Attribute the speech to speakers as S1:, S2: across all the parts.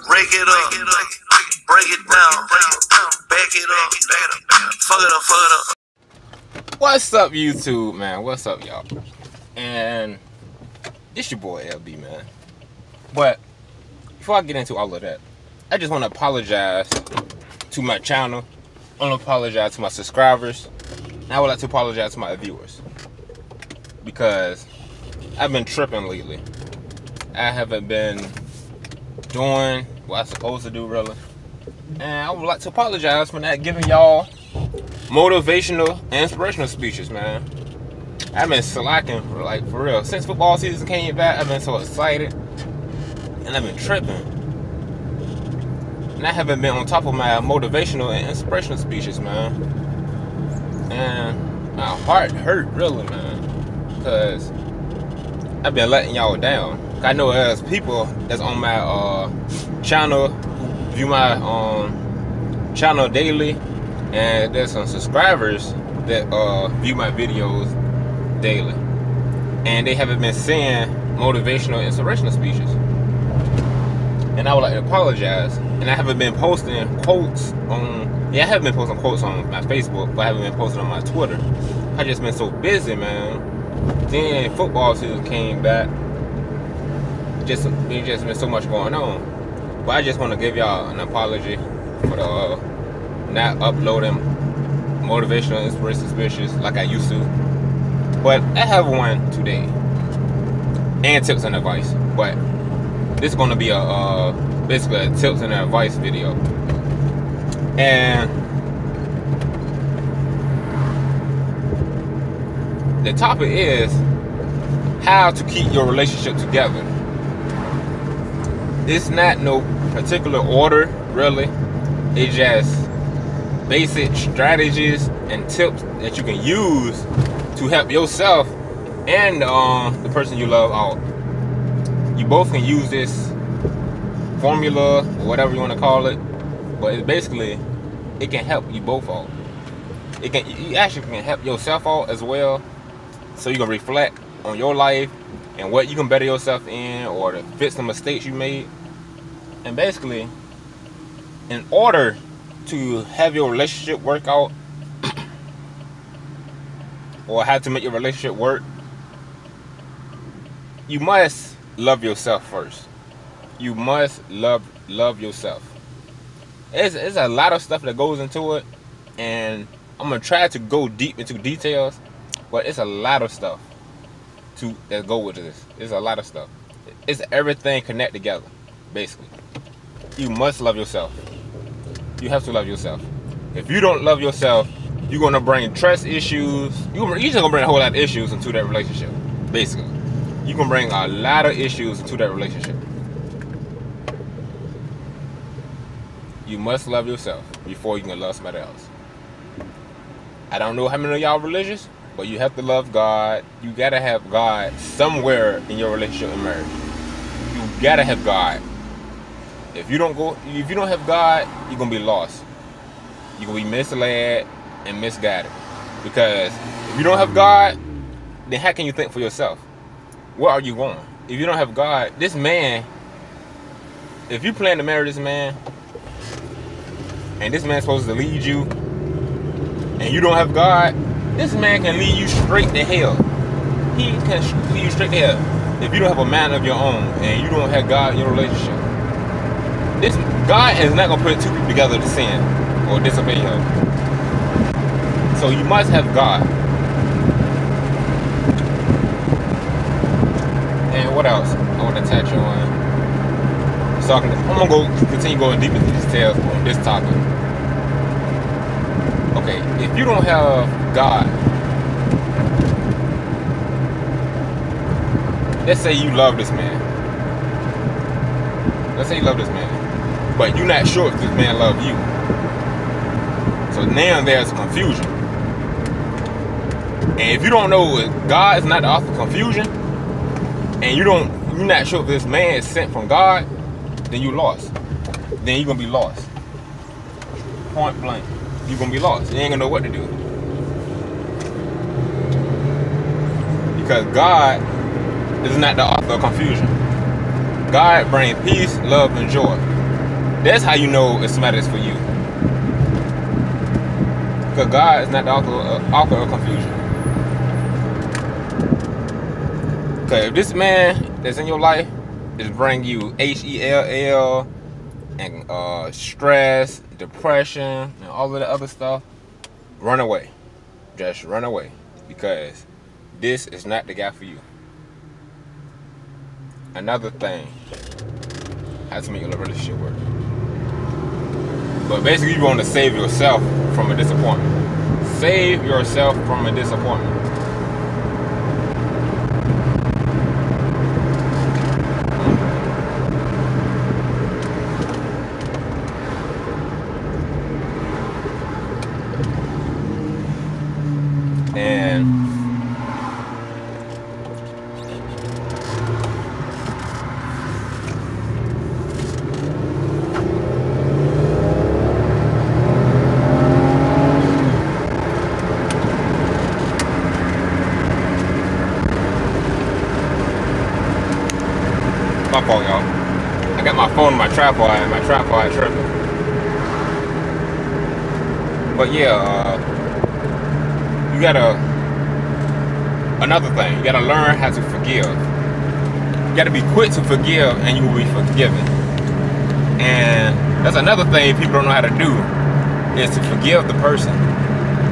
S1: Break it up, break it down, back it up, fuck it up, fuck it up.
S2: What's up, YouTube, man? What's up, y'all? And it's your boy LB, man. But before I get into all of that, I just want to apologize to my channel. I want to apologize to my subscribers. And I would like to apologize to my viewers because I've been tripping lately. I haven't been doing what I'm supposed to do, really. And I would like to apologize for not giving y'all motivational and inspirational speeches, man. I've been slacking, for real. Since football season came back, I've been so excited. And I've been tripping. And I haven't been on top of my motivational and inspirational speeches, man. And my heart hurt, really, man. Because I've been letting y'all down. I know there's people that's on my channel who view my channel daily, and there's some subscribers that view my videos daily, and they haven't been seeing motivational and inspirational speeches. And I would like to apologize. And I haven't been posting quotes on, I haven't been posting quotes on my Facebook, but I haven't been posting on my Twitter. I just been so busy, man. Then football season came back. It's just been so much going on. But I just want to give y'all an apology for the not uploading motivational, inspirational speeches like I used to. But I have one today, and tips and advice. But this is going to be a basically a tips and advice video. And the topic is how to keep your relationship together. It's not no particular order, really. It's just basic strategies and tips that you can use to help yourself and the person you love out. You both can use this formula, or whatever you want to call it, but it's basically, it can help you both out. You actually can help yourself out as well, so you can reflect on your life and what you can better yourself in, or to fix the mistakes you made. And basically, in order to have your relationship work out, or how to make your relationship work, you must love yourself first. You must love yourself. There's a lot of stuff that goes into it, and I'm gonna try to go deep into details, but it's a lot of stuff that go with this. It's a lot of stuff. It's everything connect together, basically. You must love yourself. You have to love yourself. If you don't love yourself, you're gonna bring trust issues. You're just gonna bring a whole lot of issues into that relationship. Basically, you can bring a lot of issues into that relationship. You must love yourself before you can love somebody else. I don't know how many of y'all religious, but you have to love God. You gotta have God somewhere in your relationship and marriage. You gotta have God. If you don't have God, you're gonna be lost. You're gonna be misled and misguided. Because if you don't have God, then how can you think for yourself? Where are you going? If you don't have God, this man, if you plan to marry this man, and this man's supposed to lead you, and you don't have God, this man can lead you straight to hell. He can lead you straight to hell if you don't have a mind of your own and you don't have God in your relationship. God is not gonna put two people together to sin or disobey Him. So you must have God. And what else I want to touch on? So I'm gonna continue going deep into details on this topic. Okay, if you don't have God, let's say you love this man. Let's say you love this man, but you're not sure if this man loves you. So now there's confusion. And if you don't know if God is not the author of confusion, and you're not sure if this man is sent from God, then you lost. Then you're gonna be lost. Point blank. You're gonna be lost. You ain't gonna know what to do. Because God is not the author of confusion. God brings peace, love, and joy. That's how you know if somebody is for you. Because God is not the author of confusion. Because if this man that's in your life is bringing you HELL and stress, depression, and all of the other stuff, run away. Just run away. Because this is not the guy for you. Another thing, how to make your relationship work. But basically, you want to save yourself from a disappointment. Save yourself from a disappointment. And my fault, y'all. I got my phone on my tripod and my tripod tripping. But yeah, you gotta, another thing, you gotta learn how to forgive. You gotta be quick to forgive and you will be forgiven. And that's another thing people don't know how to do, is to forgive the person.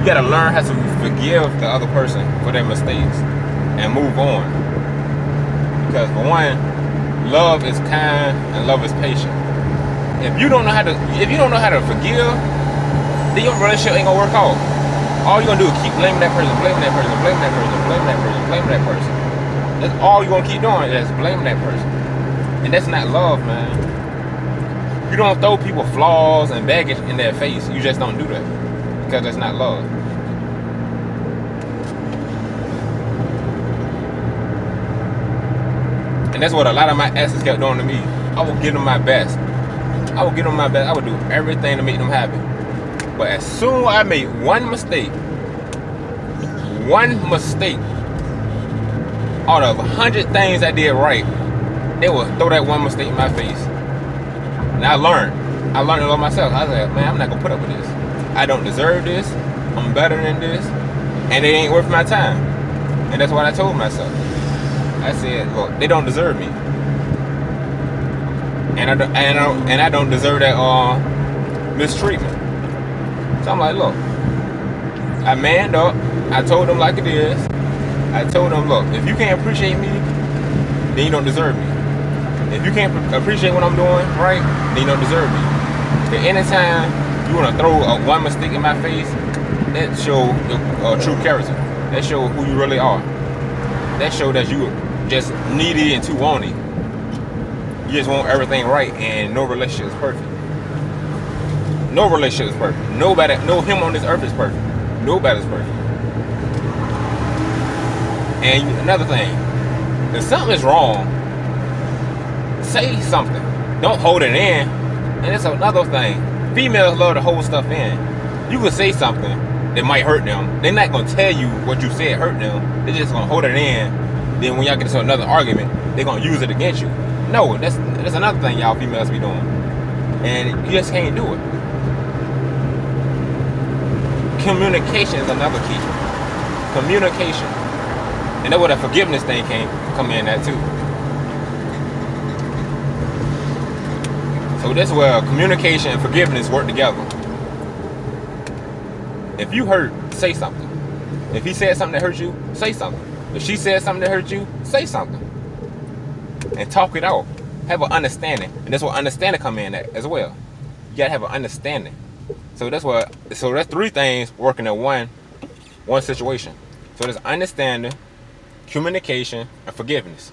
S2: You gotta learn how to forgive the other person for their mistakes and move on. Because for one, love is kind and love is patient. If you don't know how to forgive, then your relationship ain't gonna work out. All you're gonna do is keep blaming that person, blaming that person, blaming that person, blaming that person, blaming that person. That's all you're gonna keep doing, is blaming that person. And that's not love, man. You don't throw people flaws and baggage in their face. You just don't do that. Because that's not love. And that's what a lot of my exes kept doing to me. I would give them my best. I would give them my best. I would do everything to make them happy. But as soon as I made one mistake out of 100 things I did right, they would throw that one mistake in my face. And I learned to love myself. I was like, man, I'm not gonna put up with this. I don't deserve this. I'm better than this. And it ain't worth my time. And that's what I told myself. I said, look, they don't deserve me. And I don't deserve that mistreatment. So I'm like, look, I manned up. I told them like it is. I told them, look, if you can't appreciate me, then you don't deserve me. If you can't appreciate what I'm doing right, then you don't deserve me. Because anytime you want to throw one mistake in my face, that shows your true character. That shows who you really are. That shows that you just needy and too wanty. You just want everything right, and no relationship is perfect. No relationship is perfect. Nobody, no him on this earth is perfect. Nobody's perfect. And another thing, if something is wrong, say something. Don't hold it in. And it's another thing. Females love to hold stuff in. You can say something that might hurt them. They're not gonna tell you what you said hurt them. They're just gonna hold it in. Then when y'all get into another argument, they're gonna use it against you. No, that's another thing y'all females be doing. And you just can't do it. Communication is another key. Communication. And that's where the forgiveness thing come in at too. So that's where communication and forgiveness work together. If you hurt, say something. If he said something that hurt you, say something. If she said something that hurt you, say something. And talk it out. Have an understanding. And that's where understanding come in at as well. You gotta have an understanding. So that's three things working in one situation. So there's understanding, communication, and forgiveness.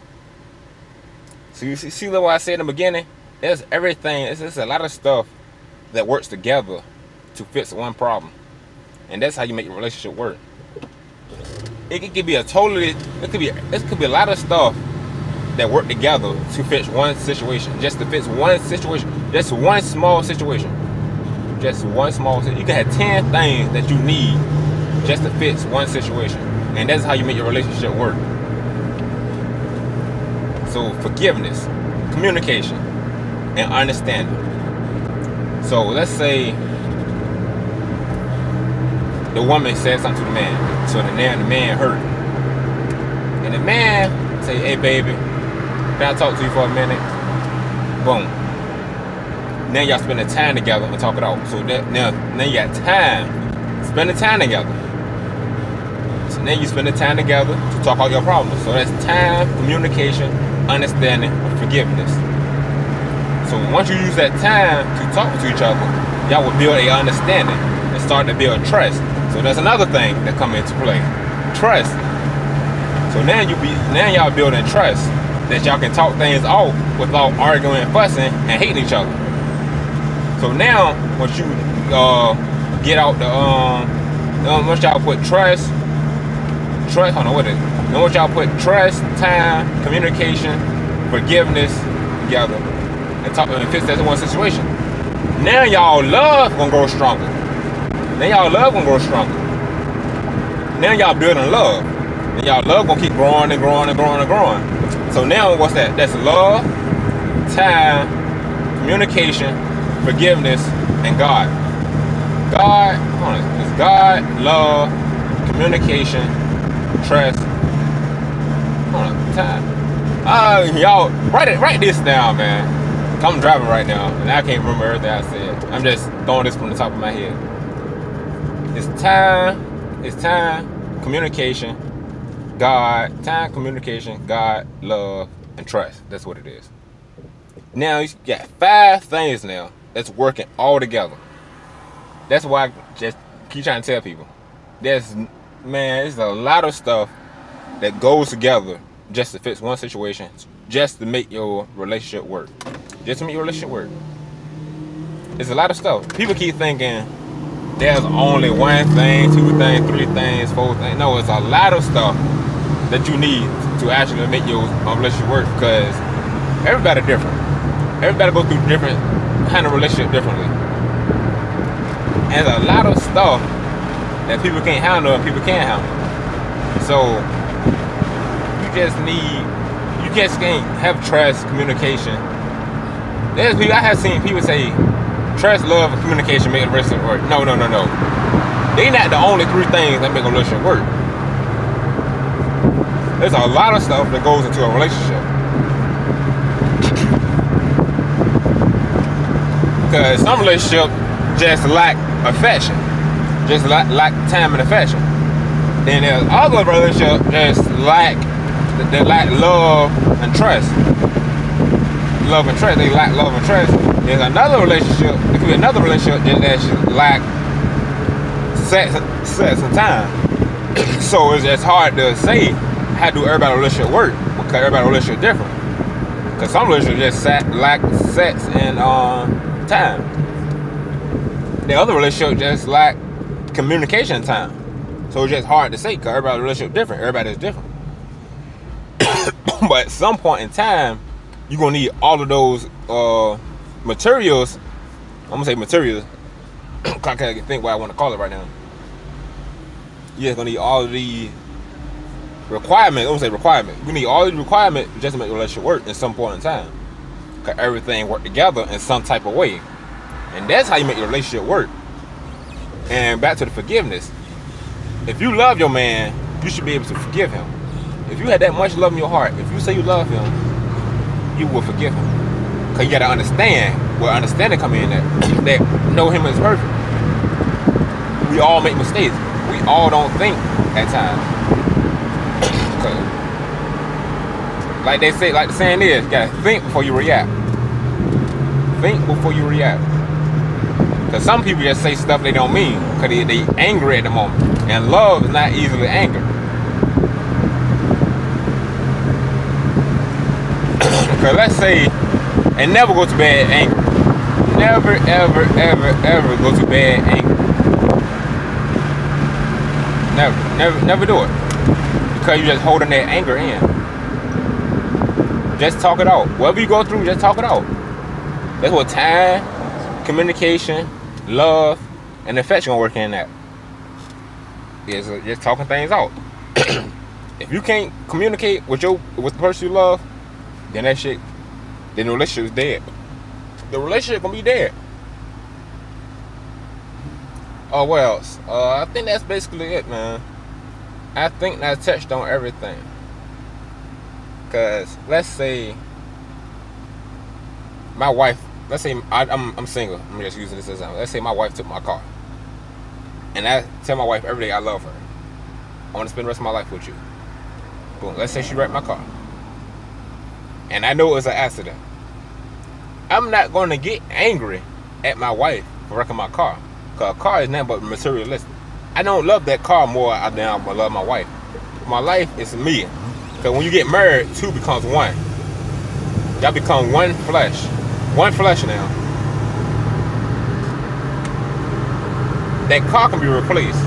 S2: So you see what I said in the beginning? There's everything. It's a lot of stuff that works together to fix one problem. And that's how you make your relationship work. It could be a lot of stuff that work together to fix one situation. Just to fix one situation. Just one small situation. Just one small situation. You can have 10 things that you need just to fix one situation. And that's how you make your relationship work. So forgiveness, communication, and understanding. So let's say the woman said something to the man. So the man hurt. And the man say, hey baby, can I talk to you for a minute? Boom. Now y'all spending time together and talk it out. So that now you got time. Spending time together. So now you spend the time together to talk out your problems. So that's time, communication, understanding, and forgiveness. So once you use that time to talk to each other, y'all will build a understanding and start to build trust. So that's another thing that come into play. Trust. So now y'all building trust that y'all can talk things out without arguing, fussing, and hating each other. So now once you get out the once y'all put trust, hold on, what is it? And once y'all put trust, time, communication, forgiveness together and talk and fix that in one situation, now y'all love gonna grow stronger. Now y'all love gonna grow stronger. Now y'all building love. And y'all love gonna keep growing and growing and growing and growing. So now what's that? That's love, time, communication, forgiveness, and God. God, hold on, it's God, love, communication, trust. Hold on, time. Y'all write this down, man. I'm driving right now, and I can't remember everything I said. I'm just throwing this from the top of my head. It's time, communication, God, time, communication, God, love, and trust. That's what it is. Now you got 5 things now that's working all together. That's why I just keep trying to tell people. There's a lot of stuff that goes together just to fix one situation, just to make your relationship work. Just to make your relationship work. There's a lot of stuff. People keep thinking there's only 1 thing, 2 things, 3 things, 4 things. No, it's a lot of stuff that you need to actually make your relationship work, because everybody different. Everybody goes through different kind of relationship differently. And there's a lot of stuff that people can't handle and people can't handle. So you just can't have trust, communication. I have seen people say trust, love, and communication make a relationship work. No. They not the only 3 things that make a relationship work. There's a lot of stuff that goes into a relationship. Because some relationships just lack affection. Just lack time and affection. Then there's other relationships just lack love and trust. Love and trust. They lack love and trust. There's another relationship. There could be another relationship that just lack sex and time. So it's just hard to say how do everybody's relationship work, because everybody's relationship different. Because some relationships just lack sex and time. The other relationship just lack communication and time. So it's just hard to say because everybody's relationship different. Everybody is different. But at some point in time, you're gonna need all of those materials. I'm gonna say materials. I can't think what I want to call it right now. You're gonna need all of the requirements. I'm gonna say requirements. You need all these requirements just to make the relationship work at some point in time. Cause everything work together in some type of way, and that's how you make your relationship work. And back to the forgiveness. If you love your man, you should be able to forgive him. If you had that much love in your heart, if you say you love him, you will forgive him. Cause you gotta understand where understanding come in that know him is perfect. We all make mistakes. We all don't think at times. Like they say, like the saying is, you gotta think before you react. Think before you react. Cause some people just say stuff they don't mean, cause they angry at the moment. And love is not easily angered. Cause let's say, and never go to bed angry. Never, ever, ever, ever go to bed angry. Never do it. Because you're just holding that anger in. Just talk it out. Whatever you go through, just talk it out. That's what time, communication, love, and affection work in that. Is just talking things out. If you can't communicate with the person you love, then the relationship is dead. The relationship gonna be dead. Oh, what else? I think that's basically it, man. I think I touched on everything. Cause let's say my wife, let's say I'm single. I'm just using this as example. Let's say my wife took my car, and I tell my wife every day I love her. I want to spend the rest of my life with you. Boom. Let's say she wrecked my car, and I know it was an accident. I'm not going to get angry at my wife for wrecking my car, cause a car is nothing but materialistic. I don't love that car more than I love my wife. My life is me. Cause when you get married, two becomes one. Y'all become one flesh. One flesh now. That car can be replaced.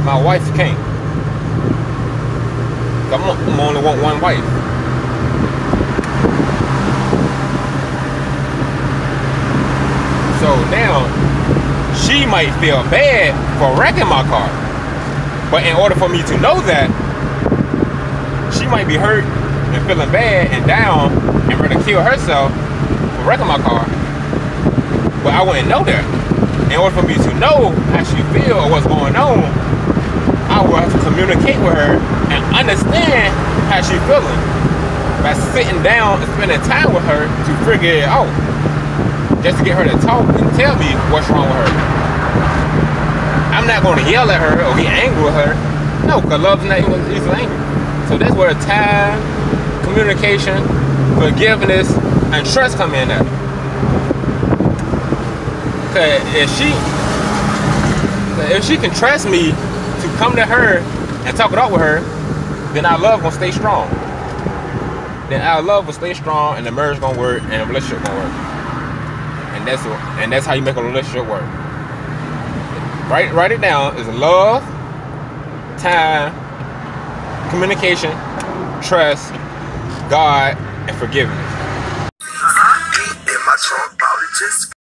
S2: My wife can't. I'm only want one wife. So now, she might feel bad for wrecking my car. But in order for me to know that, she might be hurt and feeling bad and down and ready to kill herself for wrecking my car. But I wouldn't know that. In order for me to know how she feels or what's going on, I will have to communicate with her and understand how she's feeling by sitting down and spending time with her to figure it out. Just to get her to talk and tell me what's wrong with her. I'm not going to yell at her or get angry with her. No, because love's not easily angry. So that's where time, communication, forgiveness, and trust come in at. Cause if she can trust me to come to her and talk it out with her, then our love gonna stay strong. Then our love will stay strong, and the marriage gonna work, and the relationship gonna work. And that's how you make a relationship work. Write it down. Is love, time, communication, trust, God, and forgiveness.